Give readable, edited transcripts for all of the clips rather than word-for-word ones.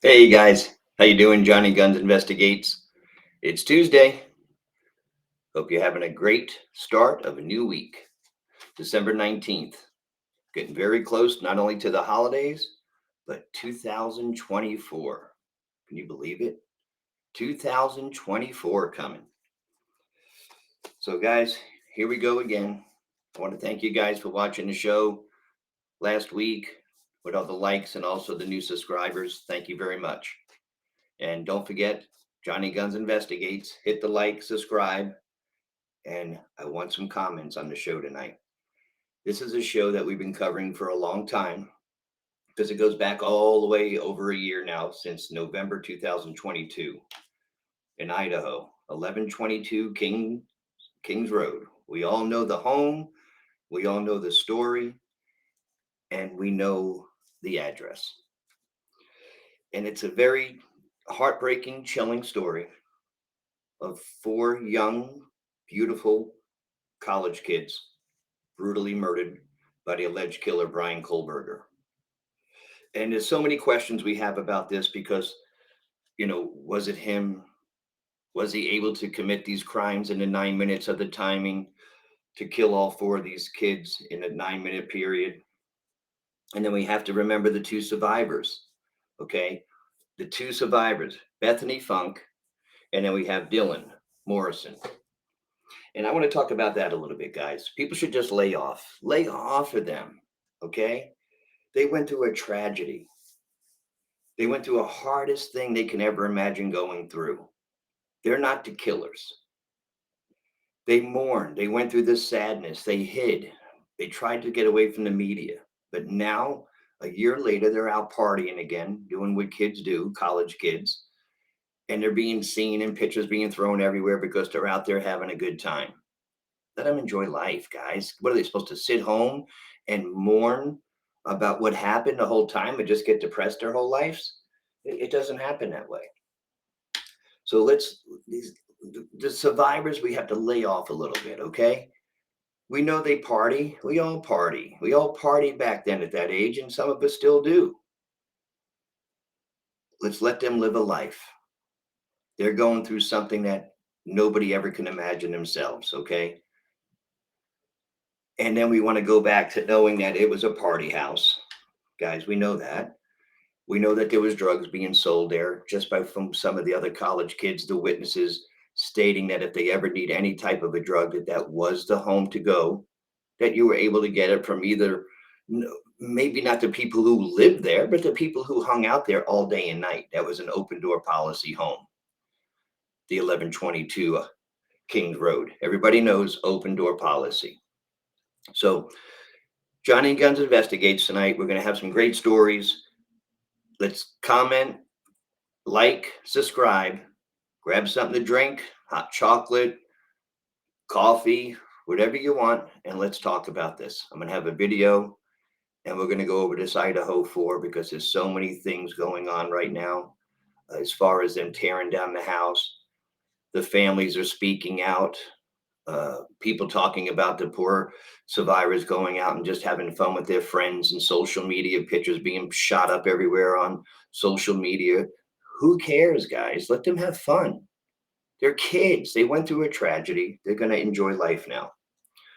Hey guys, how you doing? Johnny Guns Investigates. It's Tuesday. Hope you're having a great start of a new week. December 19th. Getting very close not only to the holidays, but 2024. Can you believe it? 2024 coming. So guys, here we go again. I want to thank you guys for watching the show last week with all the likes and also the new subscribers. Thank you very much. And don't forget, Johnny Guns Investigates. Hit the like, subscribe, and I want some comments on the show tonight. This is a show that we've been covering for a long time because it goes back all the way over a year now, since November 2022 in Idaho, 1122 Kings Road. We all know the home, we all know the story, and we know the address. And it's a very heartbreaking, chilling story of four young, beautiful college kids brutally murdered by the alleged killer, Brian Kolberger. And there's so many questions we have about this because, was it him? Was he able to commit these crimes in the 9 minutes of the timing to kill all four of these kids in a 9 minute period? And then we have to remember the two survivors, okay? The two survivors, Bethany Funk, and then we have Dylan Morrison. And I want to talk about that a little bit, guys. People should just lay off of them, okay? They went through a tragedy. They went through a hardest thing they can ever imagine going through. They're not the killers. They mourned. They went through this sadness. They hid. They tried to get away from the media. But now, a year later, they're out partying again, doing what kids do, college kids. And they're being seen in pictures being thrown everywhere because they're out there having a good time. Let them enjoy life, guys. What are they supposed to sit home and mourn about what happened the whole time and just get depressed their whole lives? It doesn't happen that way. So the survivors, we have to lay off a little bit, okay? We know they party. We all party. We all party back then at that age, and some of us still do. Let's let them live a life. They're going through something that nobody ever can imagine themselves, okay? And then we want to go back to knowing that it was a party house. Guys, we know that. We know that there was drugs being sold there just by from some of the other college kids, the witnesses stating that if they ever need any type of a drug, that was the home to go, that you were able to get it from either, maybe not the people who lived there, but the people who hung out there all day and night. That was an open door policy home, the 1122 Kings Road. Everybody knows open door policy. So Johnny Guns Investigates tonight. We're going to have some great stories. Let's comment, like, subscribe, grab something to drink, hot chocolate, coffee, whatever you want, and let's talk about this. I'm going to have a video and we're going to go over this IDAHO 4 because there's so many things going on right now as far as them tearing down the house. The families are speaking out. People talking about the poor survivors going out and just having fun with their friends, and social media pictures being shot up everywhere on social media. Who cares, guys? Let them have fun. They're kids. They went through a tragedy. They're going to enjoy life now.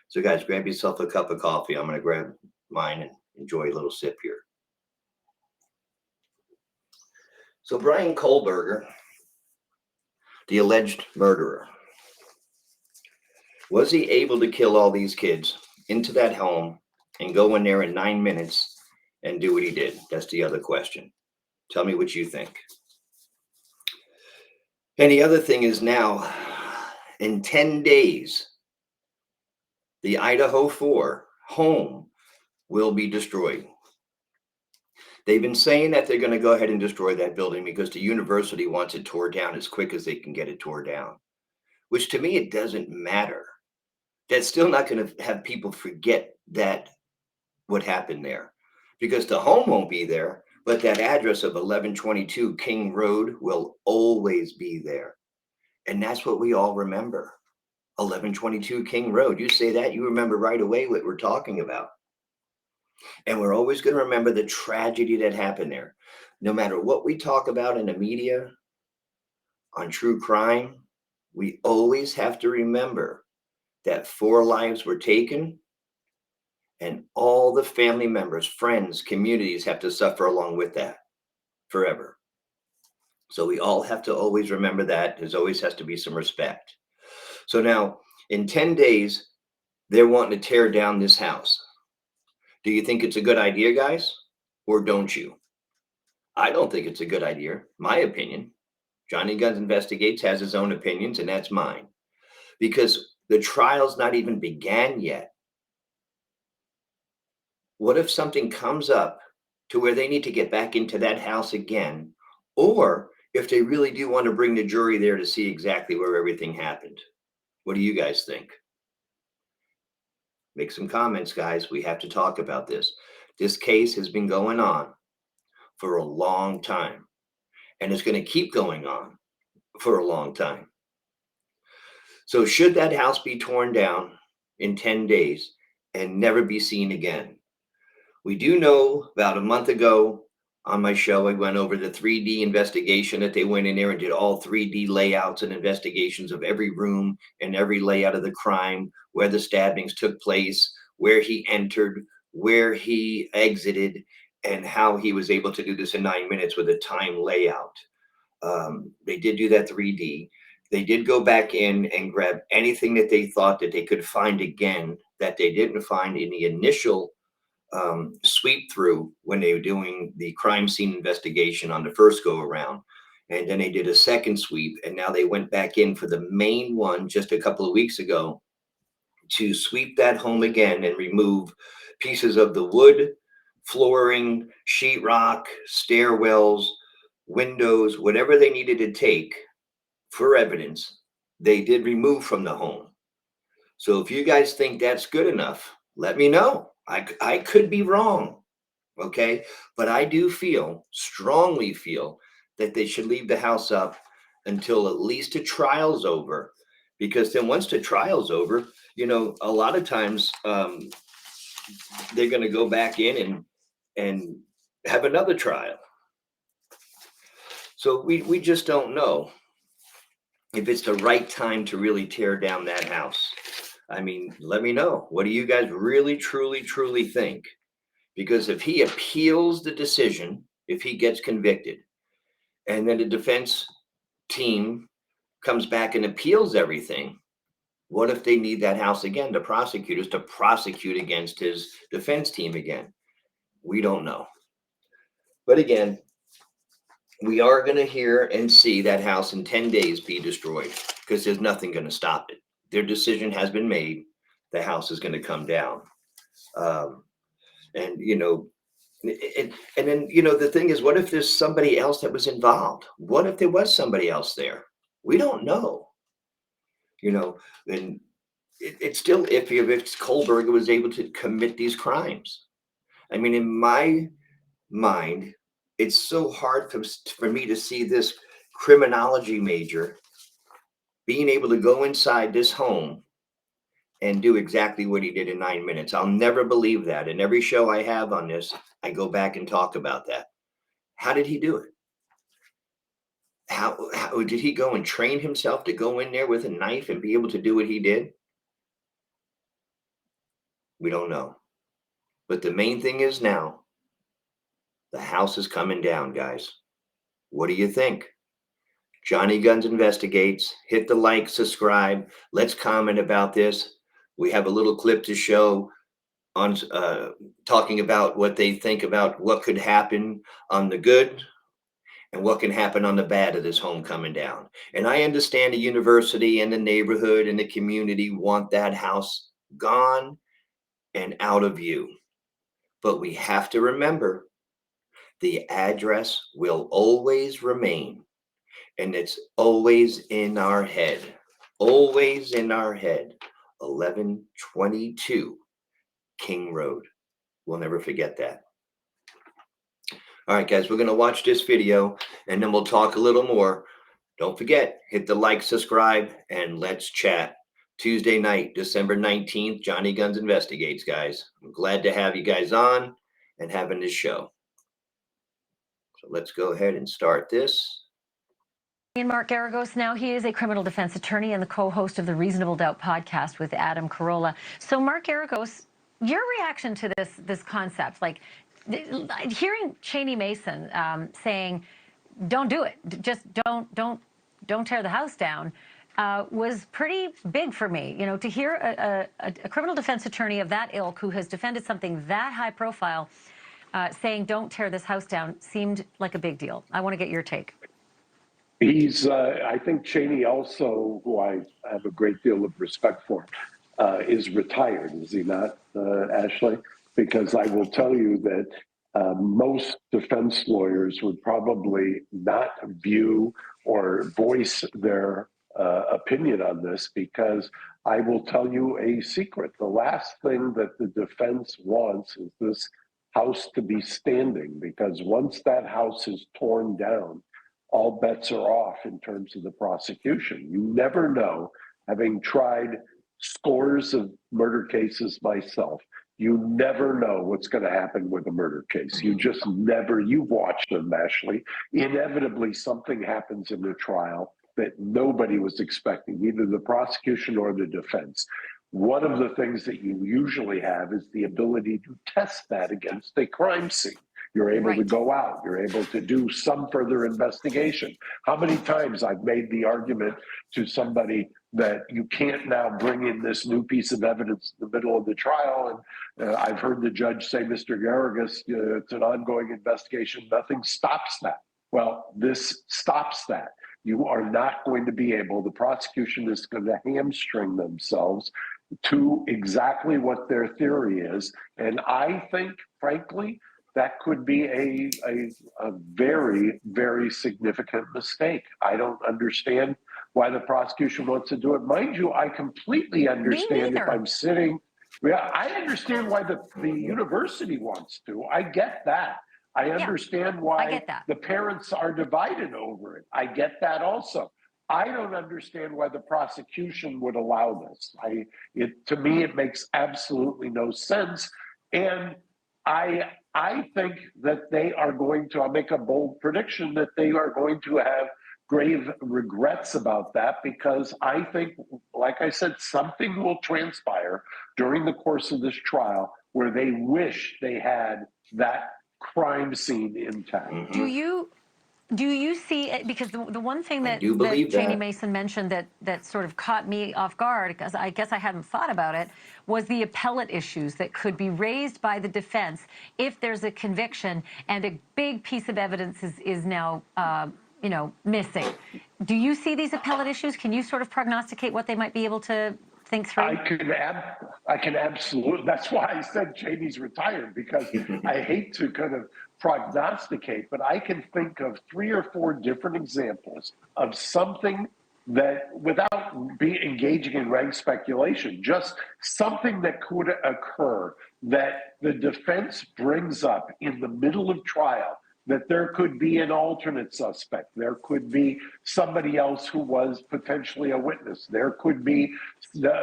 So, guys, grab yourself a cup of coffee. I'm going to grab mine and enjoy a little sip here. So, Brian Kolberger, the alleged murderer, was he able to kill all these kids into that home and go in there in 9 minutes and do what he did? That's the other question. Tell me what you think. And the other thing is now, in 10 days, the IDAHO 4 home will be destroyed. They've been saying that they're going to go ahead and destroy that building because the university wants it tore down as quick as they can get it tore down, which to me, it doesn't matter. That's still not going to have people forget that what happened there, because the home won't be there, but that address of 1122 King Road will always be there. And that's what we all remember. 1122 King Road. You say that, you remember right away what we're talking about. And we're always going to remember the tragedy that happened there. No matter what we talk about in the media, on true crime, we always have to remember that 4 lives were taken and all the family members, friends, communities have to suffer along with that forever. So we all have to always remember that. There always has to be some respect. So now, in 10 days, they're wanting to tear down this house. Do you think it's a good idea, guys? Or don't you? I don't think it's a good idea. My opinion. Johnny Guns Investigates has his own opinions, and that's mine. Because the trial's not even began yet. What if something comes up to where they need to get back into that house again? Or if they really do want to bring the jury there to see exactly where everything happened? What do you guys think? Make some comments, guys. We have to talk about this. This case has been going on for a long time, and it's going to keep going on for a long time. So should that house be torn down in 10 days and never be seen again? We do know about a month ago on my show, I went over the 3D investigation that they went in there and did all 3D layouts and investigations of every room and every layout of the crime, where the stabbings took place, where he entered, where he exited, and how he was able to do this in 9 minutes with a time layout. They did do that 3D. They did go back in and grab anything that they thought that they could find again that they didn't find in the initial sweep through when they were doing the crime scene investigation on the first go around. And then they did a second sweep, and now they went back in for the main one just a couple of weeks ago to sweep that home again and remove pieces of the wood, flooring, sheetrock, stairwells, windows, whatever they needed to take for evidence, they did remove from the home. So if you guys think that's good enough, let me know. I could be wrong, okay? But I do strongly feel that they should leave the house up until at least the trial's over. Because then once the trial's over, a lot of times they're going to go back in and have another trial. So we just don't know if it's the right time to really tear down that house. I mean, let me know. What do you guys really, truly, truly think? Because if he appeals the decision, if he gets convicted, and then the defense team comes back and appeals everything, what if they need that house again, the prosecutors, to prosecute against his defense team again? We don't know. But again, we are going to hear and see that house in 10 days be destroyed because there's nothing going to stop it. Their decision has been made. The house is going to come down. And then, the thing is, what if there's somebody else that was involved? What if there was somebody else there? We don't know. And it's still iffy if Kolberger was able to commit these crimes. I mean, in my mind, it's so hard for me to see this criminology major being able to go inside this home and do exactly what he did in 9 minutes. I'll never believe that. In every show I have on this, I go back and talk about that. How did he do it? How did he go and train himself to go in there with a knife and be able to do what he did? We don't know. But the main thing is now, the house is coming down, guys. What do you think? Johnny Guns Investigates. Hit the like, subscribe. Let's comment about this. We have a little clip to show on talking about what they think about what could happen on the good and what can happen on the bad of this home coming down. And I understand the university and the neighborhood and the community want that house gone and out of view. But we have to remember the address will always remain. And it's always in our head. Always in our head. 1122 King Road. We'll never forget that. All right, guys, we're going to watch this video and then we'll talk a little more. Don't forget, hit the like, subscribe, and let's chat. Tuesday night, December 19th, Johnny Guns Investigates, guys. I'm glad to have you guys on and having this show. So let's go ahead and start this. And Mark Garagos, now he is a criminal defense attorney and the co-host of the Reasonable Doubt podcast with Adam Carolla. So Mark Garagos, your reaction to this concept, like hearing Cheney Mason saying, don't do it, just don't tear the house down, was pretty big for me. You know, to hear a criminal defense attorney of that ilk who has defended something that high profile saying don't tear this house down seemed like a big deal. I want to get your take. He's, I think Cheney also, who I have a great deal of respect for, is retired, is he not, Ashley? Because I will tell you that most defense lawyers would probably not view or voice their opinion on this, because I will tell you a secret. The last thing that the defense wants is this house to be standing, because once that house is torn down, all bets are off in terms of the prosecution. You never know, having tried scores of murder cases myself, you never know what's going to happen with a murder case. You just never, you've watched them, Ashley. Inevitably, something happens in the trial that nobody was expecting, either the prosecution or the defense. One of the things that you usually have is the ability to test that against a crime scene. You're able to go out. You're able to do some further investigation. How many times I've made the argument to somebody that you can't now bring in this new piece of evidence in the middle of the trial. And I've heard the judge say, Mr. Garagos, it's an ongoing investigation. Nothing stops that. Well, this stops that. You are not going to be able, the prosecution is going to hamstring themselves to exactly what their theory is. And I think, frankly, that could be a very, very significant mistake. I don't understand why the prosecution wants to do it. Mind you, I completely understand if I'm sitting. Yeah, I understand why the university wants to. I get that. I understand why the parents are divided over it. I get that also. I don't understand why the prosecution would allow this. To me, it makes absolutely no sense. And I think that they are going to, I'll make a bold prediction, that they are going to have grave regrets about that, because I think, like I said, something will transpire during the course of this trial where they wish they had that crime scene intact. Mm-hmm. Do you see it? Because the one thing that Cheney Mason mentioned that sort of caught me off guard, because I guess I hadn't thought about it, was the appellate issues that could be raised by the defense if there's a conviction and a big piece of evidence is now missing. Do you see these appellate issues? Can you sort of prognosticate what they might be able to think through? I can absolutely. That's why I said Cheney's retired, because I hate to kind of prognosticate, but I can think of 3 or 4 different examples of something that, without engaging in rank speculation, just something that could occur that the defense brings up in the middle of trial, that there could be an alternate suspect. There could be somebody else who was potentially a witness. There could be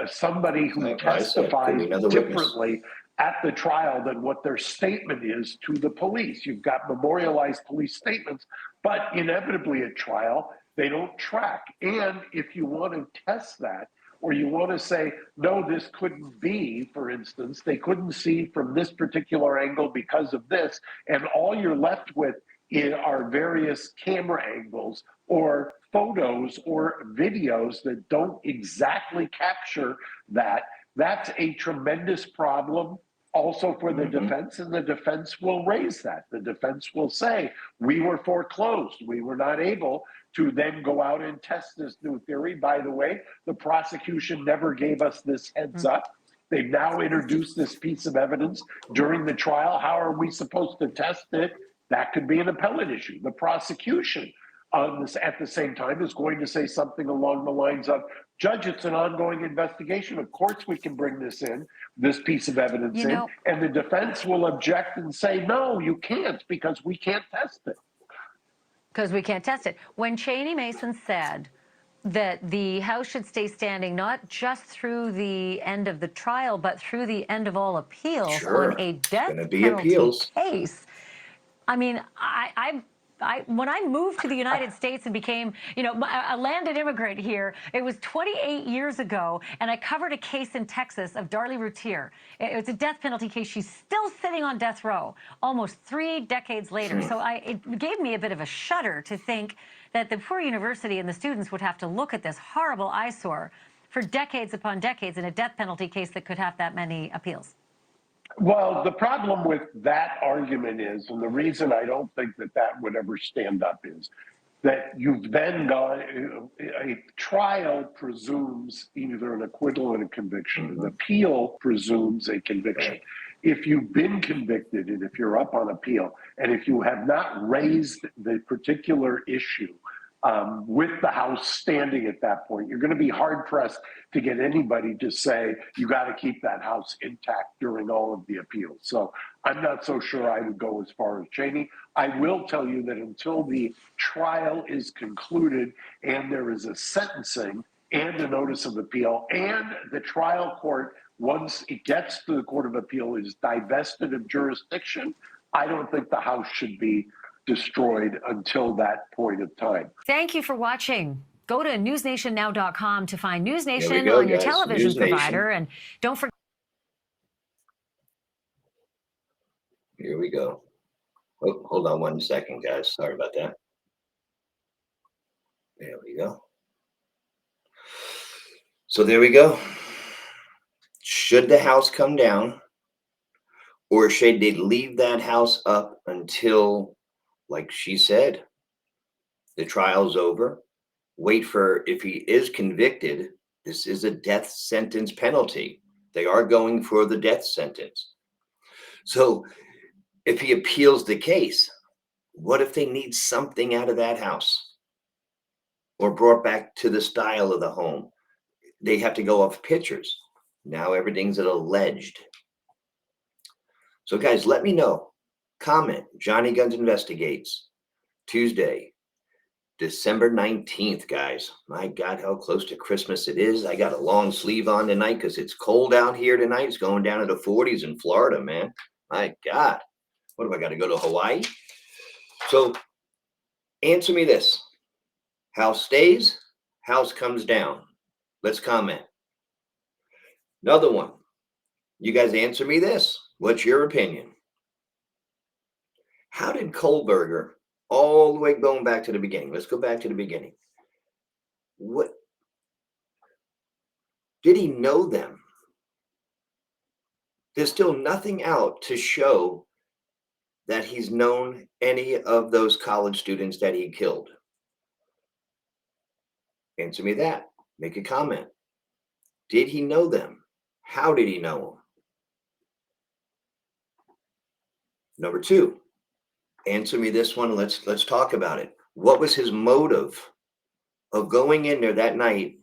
somebody who testifies differently at the trial than what their statement is to the police. You've got memorialized police statements, but inevitably at trial, they don't track. And if you want to test that, or you want to say, no, this couldn't be, for instance, they couldn't see from this particular angle because of this, and all you're left with are various camera angles or photos or videos that don't exactly capture that, that's a tremendous problem also for the defense, and the defense will raise that. The defense will say, we were foreclosed. We were not able to then go out and test this new theory. By the way, the prosecution never gave us this heads up. They've now introduced this piece of evidence during the trial. How are we supposed to test it? That could be an appellate issue. The prosecution on this, at the same time, is going to say something along the lines of, Judge, it's an ongoing investigation. Of course we can bring this in, this piece of evidence in. And the defense will object and say, no, you can't, because we can't test it. Because we can't test it. When Cheney Mason said, that the House should stay standing, not just through the end of the trial, but through the end of all appeals on Sure. a It's death going to be penalty appeals. case. I mean, when I moved to the United States and became, a landed immigrant here, it was 28 years ago, and I covered a case in Texas of Darlie Routier. It's a death penalty case. She's still sitting on death row almost 3 decades later. So it gave me a bit of a shudder to think that the poor university and the students would have to look at this horrible eyesore for decades upon decades in a death penalty case that could have that many appeals. Well, the problem with that argument is, and the reason I don't think that that would ever stand up is that you've then got a trial presumes either an acquittal and a conviction. An appeal presumes a conviction. Right. If you've been convicted and if you're up on appeal, and if you have not raised the particular issue with the House standing at that point, you're going to be hard pressed to get anybody to say you got to keep that House intact during all of the appeals. So I'm not so sure I would go as far as Cheney. I will tell you that until the trial is concluded and there is a sentencing and a notice of appeal, and the trial court, once it gets to the Court of Appeal, is divested of jurisdiction, I don't think the House should be destroyed until that point of time. Thank you for watching. Go to newsnationnow.com to find News Nation go, on your guys. television News Nation. provider. And don't forget. Here we go. Oh, hold on 1 second, guys. Sorry about that. There we go. So there we go. Should the House come down, or should they leave that House up until, like she said, the trial's over? Wait for, if he is convicted, this is a death sentence penalty. They are going for the death sentence. So if he appeals the case, what if they need something out of that house or brought back to the style of the home? They have to go off pictures. Now everything's alleged. So guys, let me know. Comment. Johnny Guns Investigates. Tuesday, December 19th, guys. My God, how close to Christmas it is. I got a long sleeve on tonight because it's cold out here tonight. It's going down to the 40s in Florida, man. My God. What have I got to go to Hawaii? So answer me this. House stays, House comes down. Let's comment. Another one. You guys answer me this. What's your opinion? How did Kolberger, all the way going back to the beginning, let's go back to the beginning. What did he know them? There's still nothing out to show that he's known any of those college students that he killed. Answer me that. Make a comment. Did he know them? How did he know them? Number two, answer me this one. Let's talk about it. What was his motive of going in there that night?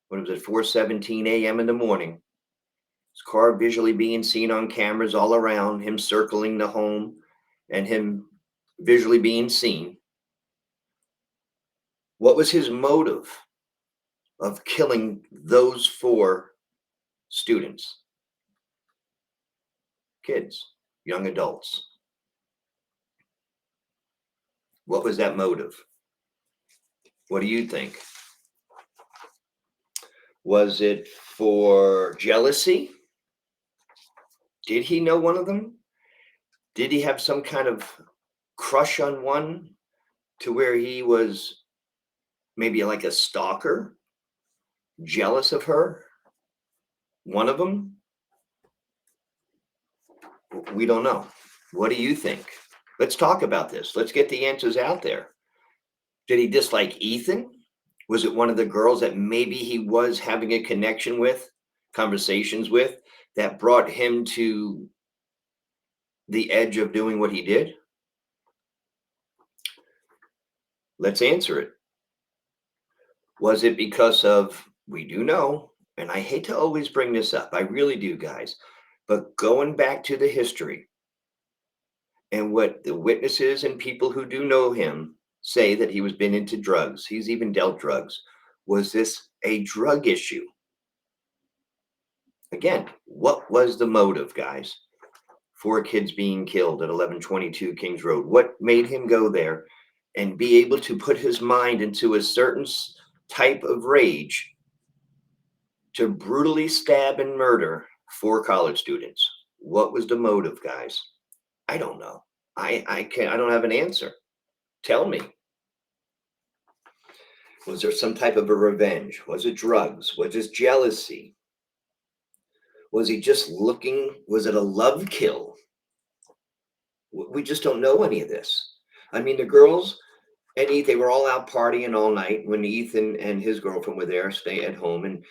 What was it, 4:17 a.m. in the morning? His car visually being seen on cameras all around, him circling the home and him visually being seen. What was his motive of killing those 4 students? Kids, young adults. What was that motive? What do you think? Was it for jealousy? Did he know one of them? Did he have some kind of crush on one to where he was maybe like a stalker, jealous of her? One of them? We don't know. What do you think? Let's talk about this. Let's get the answers out there. Did he dislike Ethan? Was it one of the girls that maybe he was having a connection with, conversations with, that brought him to the edge of doing what he did? Let's answer it. Was it because of, we do know, and I hate to always bring this up, I really do, guys, but going back to the history and what the witnesses and people who do know him say that he was been into drugs. He's even dealt drugs. Was this a drug issue? Again, what was the motive, guys? 4 kids being killed at 1122 Kings Road. What made him go there and be able to put his mind into a certain type of rage to brutally stab and murder 4 college students? What was the motive, guys? I don't know. I don't have an answer. Tell me. Was there some type of a revenge? Was it drugs? Was it jealousy? Was he just looking? Was it a love kill? We just don't know any of this. I mean, the girls and Ethan, they were all out partying all night when Ethan and his girlfriend were there, stay at home, and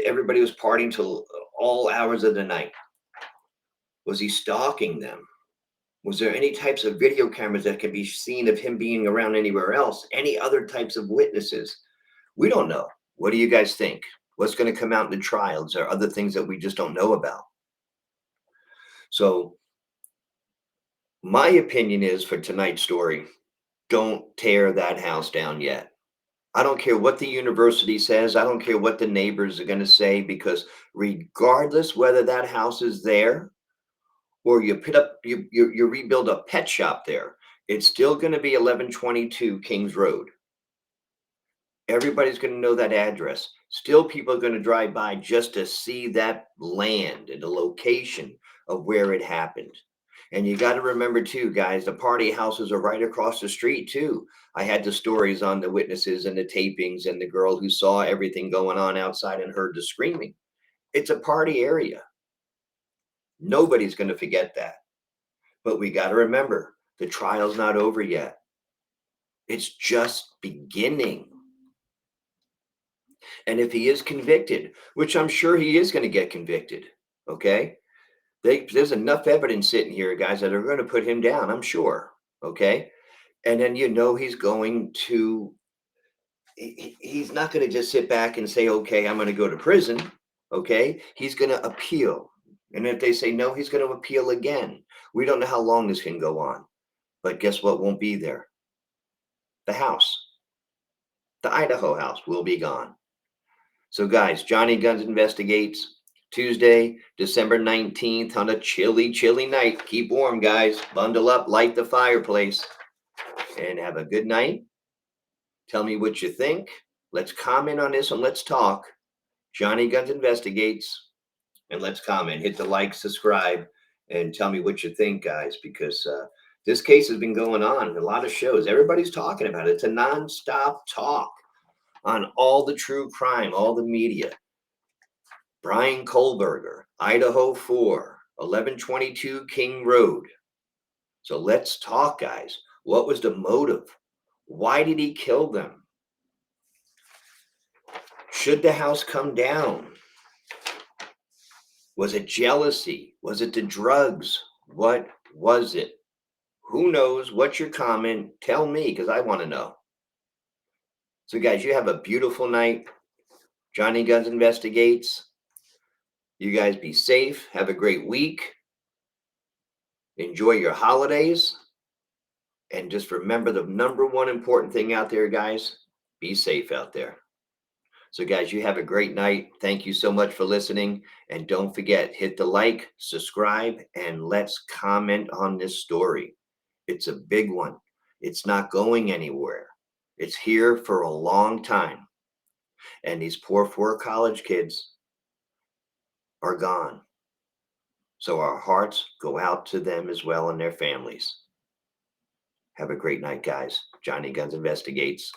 everybody was partying till all hours of the night. Was he stalking them? Was there any types of video cameras that could be seen of him being around anywhere else? Any other types of witnesses? We don't know. What do you guys think? What's going to come out in the trials? Are other things that we just don't know about? So my opinion is for tonight's story, don't tear that house down yet. I don't care what the university says. I don't care what the neighbors are going to say, because regardless whether that house is there or you rebuild a pet shop there, it's still going to be 1122 Kings Road. Everybody's going to know that address. Still, people are going to drive by just to see that land and the location of where it happened. And you got to remember too, guys, the party houses are right across the street too. I had the stories on the witnesses and the tapings and the girl who saw everything going on outside and heard the screaming. It's a party area. Nobody's going to forget that. But we got to remember, the trial's not over yet. It's just beginning. And if he is convicted, which I'm sure he is going to get convicted, okay? There's enough evidence sitting here, guys, that are going to put him down, I'm sure, okay? And then he's going to, he's not going to just sit back and say, okay, I'm going to go to prison, okay? He's going to appeal. And if they say no, he's going to appeal again. We don't know how long this can go on. But guess what won't be there? The house. The Idaho house will be gone. So guys, Johnny Guns Investigates, Tuesday, December 19th on a chilly, chilly night. Keep warm, guys. Bundle up, light the fireplace, and have a good night. Tell me what you think. Let's comment on this and let's talk. Johnny Guns Investigates, and let's comment. Hit the like, subscribe, and tell me what you think, guys, because this case has been going on in a lot of shows. Everybody's talking about it. It's a nonstop talk on all the true crime, all the media. Brian Kolberger, Idaho 4, 1122 King Road. So let's talk, guys. What was the motive? Why did he kill them? Should the house come down? Was it jealousy? Was it the drugs? What was it? Who knows? What's your comment? Tell me, because I want to know. So, guys, you have a beautiful night. Johnny Guns Investigates. You guys be safe. Have a great week. Enjoy your holidays. And just remember the number one important thing out there, guys. Be safe out there. So, guys, you have a great night. Thank you so much for listening. And don't forget, hit the like, subscribe, and let's comment on this story. It's a big one. It's not going anywhere. It's here for a long time. And these poor 4 college kids are gone. So our hearts go out to them as well and their families. Have a great night, guys. Johnny Guns Investigates.